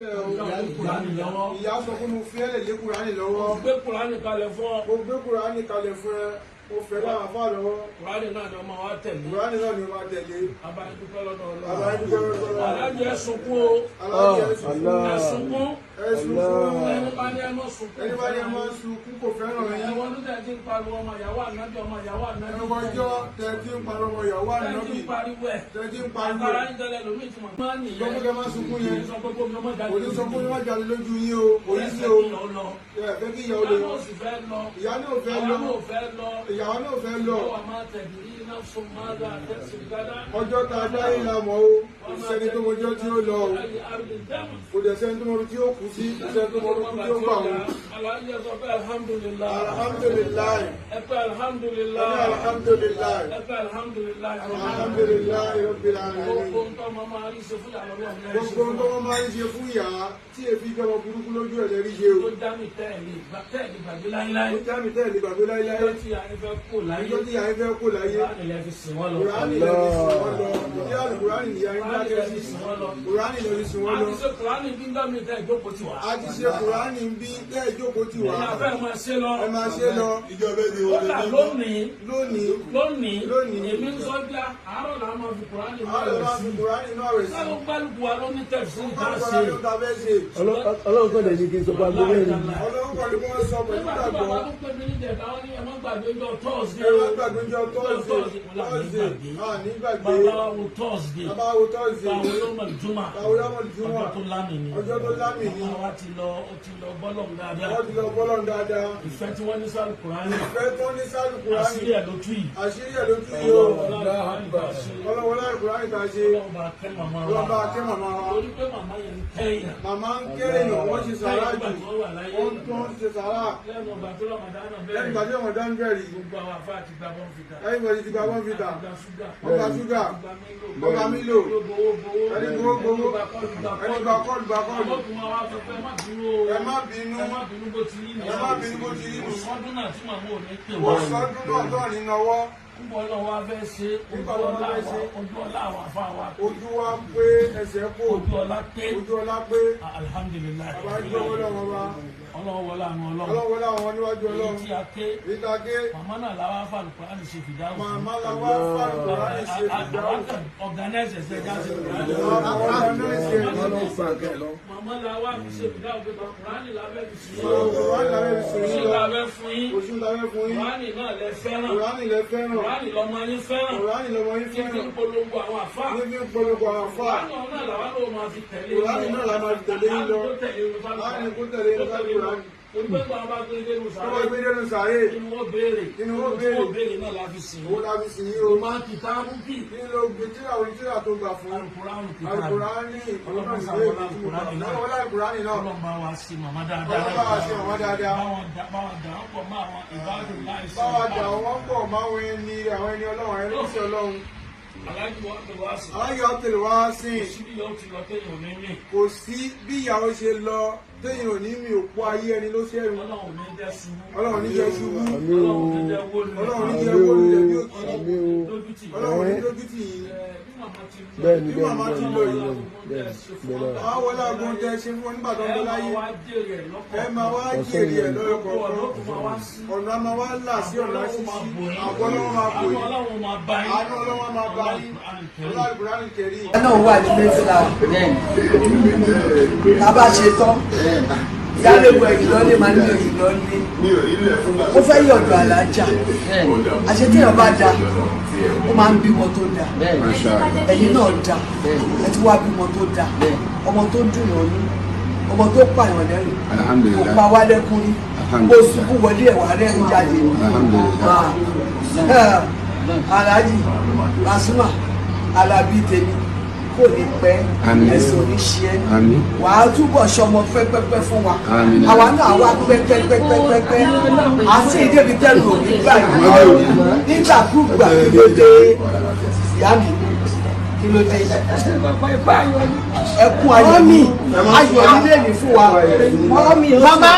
Ìyá sọ fún mi fi ẹ̀lẹ̀ lé Kùránì lọ́wọ́. Gbé Kùránì kalẹ̀ fún ọ. Mo gbé Kùránì kalẹ̀ fún ẹ. Mo fẹ́ láwọn afá lọ́wọ́. Kùránì náà ni ọmọ wa tẹ̀lé. Kùránì náà ni o máa tẹ̀lé. Abáyédúpẹ́ lọ́dọ̀ Ọlọ́run. Abáyédúpẹ́ lọ́dọ̀ Ọlọ́run. Alájẹ sunkún o. Alájẹ sunkún. Ẹ sunkún. Ẹ sunkún. Ẹni bá ní ẹ mọ́ sunkún. Ẹni bá ní ẹ mọ́ sunkún kò fẹ́ràn yín. Ẹ̀wọ̀n ló tẹ̀ tí ń pariwo ọmọ ìyàwó ànábì ọmọ ìyàwó ànábì. Ẹ̀wọ̀n ọjọ́ tẹ̀ tí ń pariwo ọmọ ìyàwó ànábì. Tẹ̀ tí ń pariwo ẹ̀. Tẹ̀ tí ń pariwo ẹ̀. Àgbàrá ń tẹ̀lé lómi ìtumọ̀. Gbọ́dọ̀ máa sunkún yẹn. Òní sọ pé wọ́n jáde lójú yín o. Òní sí o. Fẹ́ kí ìyàwó lè lọ. Ìyá náà fẹ́ lọ. Ìyàwó náà fẹ́ lọ. Ọjọ́ tá a dá yín la mọ̀ o. Kò sẹ́ni tó mọjọ́ tí ó lọ o. Kò dẹ̀ sẹ́ni tó mọ̀rú tí ó kú sí. Kò sẹ́ni tó mọ̀rú tí ó gbà wọn. Alhaja sọ pé alhamdulilayi. Alhamdulilayi. Ẹ pé alhamdulilayi. Alhamdulilayi. Ẹ pé alhamdulilayi. Alhamdulilayi rabbil alamin. Gbogbo nǹkan ọmọ máa ń ṣe fún ìyàwó náà. Gbogbo nǹkan ọmọ máa ń ṣe fún ìyá tí èfi jọmọ burúkú lójú ẹ̀ lẹ́rí ṣe o. Tó já mi tẹ́ẹ̀lì gbàgbé láíláí. Ó já mi tẹ́ẹ̀lì gbàgbé láíláí. Ìjọ́ tí àyè fẹ́ kó láyé. Ìjọ́ tí àyè fẹ́ kó láyé. Kùránì lẹ fi sìn wọ́n lọ. Kùránì lẹ fi sìn wọ́n lọ. Ìyá Kùránì ìyá ń bá kẹ́ sí sìn wọ́n lọ. Kùránì lẹ fi sìn wọ́n lọ. A ti ṣe Kùránì bí ń dá mi tẹ́ ìjókòó ti wà. A ti ṣe Kùránì bí tẹ́ ìjókòó ti wà. Ẹ máa ṣe lọ. Ẹ máa ṣe lọ. Ìjọba èdè Kódà lónìí. lónìí èmi ń sọ bí àárọ̀ làá máa fi Kùránì náà rẹ̀ sí. Sáwọn gbálùkù wa ló ní tẹ̀sí ìta ṣe. Ọlọ́run kọ́ dẹ̀ ní kí n sọ fún agbóhùn ẹ̀rí. Ọlọ́run kọ́ ni wọ́n sọ pẹ̀lú Nígbà tí ìgbàgbọ́. bàbá tó pè mí ní ìjẹta wọn ní ẹ má gbàgbé ọjọ́ Ẹ Thursday má o. gbàgbé jọ Thursday. Nígbàgbé. Bàbá wo Thursday. Bàbá wo Thursday. Báwo ló mọ̀ ìjùmọ̀. Báwo ló mọ̀ ìjùmọ̀. Ọjọ́ tó lámì ni. Ọjọ́ tó lámì ni. Bàbá wa ti lọ bọ́lọ̀ dáadáa. Wọ́n ti lọ bọ́lọ̀ dáadáa. Ìfẹ́ tí wọ́n ní sálù Kùránì. Ìfẹ́ tó ní sálù Kùránì. Àṣírí ẹ̀ ló tú yìí. Àṣírí ẹ̀ ló tú yìí o. Ọlọ́wọ́ láì Kùránì ta ṣe. Ọlọ́run bá kẹ́ màmá wa. Ọlọ́run bá kẹ́ màmá wa. Torí pé màmá yẹn ń kẹ́yìn. Màmá ń kéré yàn, wọ́n ṣe sàrà jù. Wọ́n tó ń ṣe sàrà. Lẹ́nu ọgbà tó lọ́mọdánù Lẹ́nu bẹ́ẹ̀. ìgbà tí ọmọdé ń bẹ̀rẹ̀. Gbogbo àwọn afá àti gbà bọ́n fìtà. Lẹ́yìn ìgbà tí ti gba wọ́n fi tà. Ọgbà ṣúgà. Wọ́n gba ṣúgà. Ọgbà mílò. Ẹni gbowó. Ẹni gba kọ́ọ̀lù gba kọ́ọ̀lù. Ọlọ́kùnrin wa sọ pé ẹ má bínú o. Ẹ má bínú. Ẹ má bínú bó ti rí nìyẹn. Ẹ má bínú bó ti rí nù. Ọdún náà tí màmá ò ní pè Wọ́n wọ́n. sọdún náà tó ní náwó. Níbo náà wá fẹ́ ṣe ojú ọlá àwọn afá wa. Ojú wa pé ẹsẹ̀ kó. Ojú ọlá pé. Ojú ọlá pé. Alhamdulilayi. Bàbá ń gbọ́ lọ́wọ́ wa. Ọlọ́wọ́ wọlé àwọn ọlọ́run. Ọlọ́wọ́ láwọn níwájú Ọlọ́run. Èyí tí a ké. Níta ké. Màmá náà làwọn afáàlù Kùránì ṣe fìdáhùn. Màmá làwọn afáàlù Kùránì ṣe fìdáhùn. Ọ̀gánáìsì ẹ̀sẹ̀ já ṣe Kùránì. Àwọn ọ̀gánáìsì Màmá làwọn ṣe fìdáhùn pé Kùránì lábẹ́ fi sùn. Kùránì lábẹ́ fi sùn. Oṣù lábẹ́ fún yín. Oṣù lábẹ́ fún yín. Kùránì náà lẹ fẹ́ràn. Kùránì lẹ fẹ́ràn. Kùránì lọmọ yín fẹ́ràn. Kùránì lọmọ yín Kí fẹ́ràn. n polongo àwọn àfáà. Níbi ìpolongo àwọn àfáà. Kùránì náà làwọn ló máa fi tẹ̀lé. Kùránì náà la máa fi tẹ̀lé yín lọ. Láàrin kó tẹ̀lé yín lọ Kùránì. Olùgbẹ́gbẹ́ àwọn bá gbé dénú Tó bá gbé dénú sàárè. Inú wọn béèrè. Inú wọn béèrè. Inú wọn béèrè náà la fi sìn. Owó la fi sìn yín o. O máa kìtà búkì. Nínú ogun tíra orin tíra tó gbà fún. Alukùránì kìtà. Alukùránì. Ọlọ́run sàwọn Alukùránì náà. Ọlọ́run Alukùránì náà. Ọlọ́run bá wa sí màmá dáadáa. Ọlọ́run bá wa sí màmá dáadáa. Báwọn dà wọ́n pọ̀ mọ́ àwọn ìbádùn láìsí. Báwa dà wọ́n pọ̀ máwọn ẹni àwọn ẹni Ọlọ́run ẹni sí Ọlọ́run. Aláàjì wọn pè wá sí. Aláàjì wọn pè wá sí. Síbí yóò ti lọ téèyàn ní mí. Kò sí bí ìyàwó ṣe lọ téèyàn ò ní mi òpó ayé ẹni ló ṣẹ́rù. Ọlọ́run ní jẹ́ ṣubú. Ọlọ́run ní jẹ́ ṣubú. Ọlọ́run ní jẹ́ wó lulẹ̀. Ọlọ́run ní jẹ́ wó lulẹ̀ bí òkè. Lójútì. Ọlọ́run ní lójútì yìí. Bẹ́ẹ̀ni Bí màmá ti lọ yìí. bẹ́ẹ̀ni. Àwọn wọlé agbóhùn tẹ ṣe fún nígbà tó ń bẹ láyé. Ẹ máa wá jèrè ẹ̀ lọ́yọ̀ kọ̀ọ̀kan. Ọ̀nà a máa wá là sí ọ̀nà ṣíṣí. Àbọ̀ Ọlọ́run máa bò yìí. Ọlọ́run máa bá yín. Àánú Ọlọ́run máa bá yín. Alukùránì kẹrí. ẹ náà wà ní mẹ́fìlà tá a bá ṣe tán ìyálẹ́wọ̀ ẹ̀yìn lọ́lé máa ní ẹ̀yìn lọ́lé ó fẹ́ yọ̀dọ̀ àlàájá àṣetéèyàn bá da ó máa ń bímọ tó da ẹ̀yìn náà da ẹ ti wá bímọ tó da ọmọ tó dùn ọ́ ní ọmọ tó pààyàn lẹ́rìn kò pa wá lẹ́kún rí kó sunkún wọlé ẹ̀wà rẹ̀ ń jáde Alhaji Pasuma Alábí tèmi kò ní pẹ́ ẹ̀sùn oníṣẹ́ wàá túbọ̀ ṣọmọ pẹ́pẹ́pẹ́ fún wa àwa náà wá pẹ́pẹ́pẹ́pẹ́ àti ìdébi tẹ́lu òní gbà yìí nígbàkúgbà kí ló dé ìyá mi kí ló dé ẹkún ayọ̀ ayọ̀ nílé mi fún wa mama.